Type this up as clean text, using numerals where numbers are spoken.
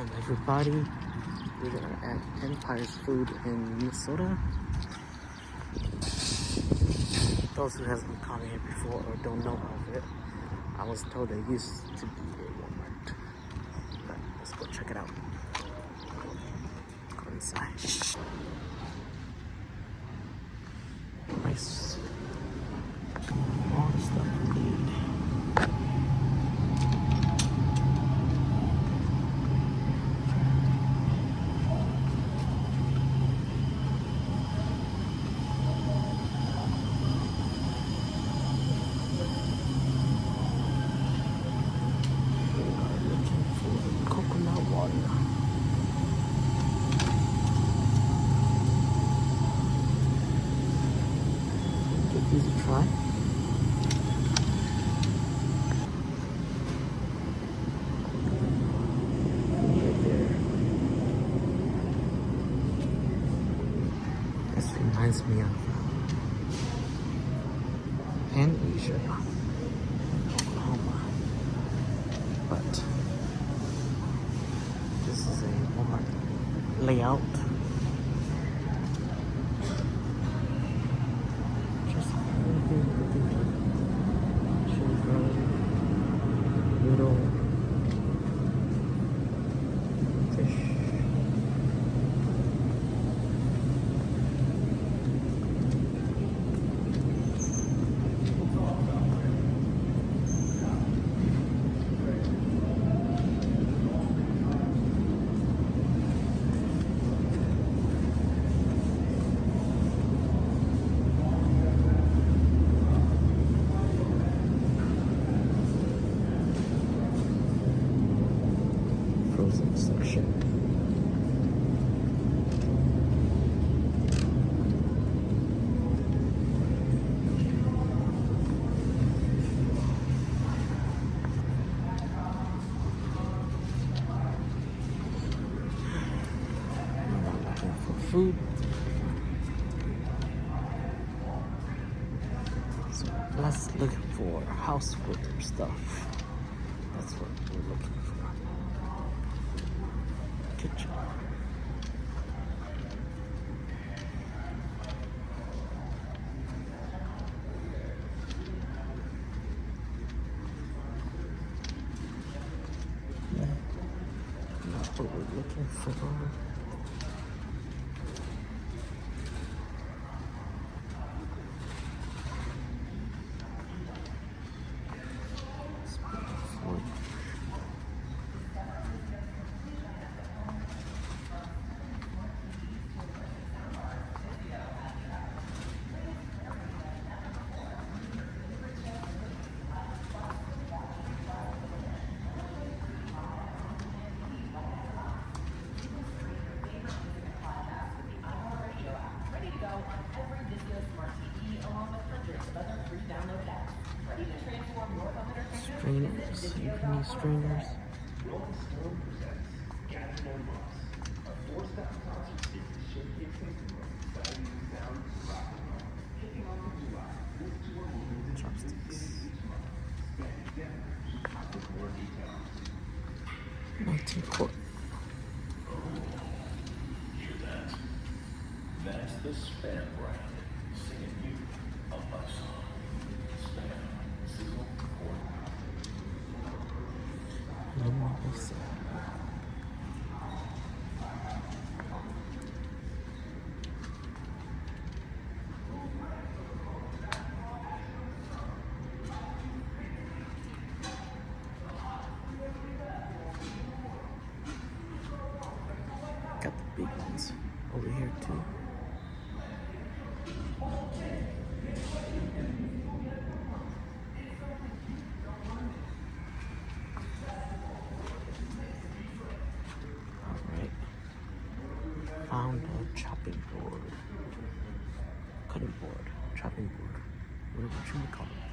Welcome everybody. We're at Empire's Food in Minnesota. Those who hasn't come here before or don't know of it, I was told it used to be a Walmart. But let's go check it out. Go inside. Nice. All the stuff we need. Give these a try. Right there. This reminds me of Pan Asia, Oklahoma. But this is a Walmart layout. Noodle, fish. Frozen section. Looking for food. So let's look for household stuff. That's what we're looking for. Kitchen. That's what we're looking for. Strainers, you can use strainers. Chopsticks. 19 quart. That's the Spam brand, singing you a love song. Spam, sizzle, or Got the big ones over here too. Alright. Found a chopping board. Cutting board. Chopping board. Whatever you call it.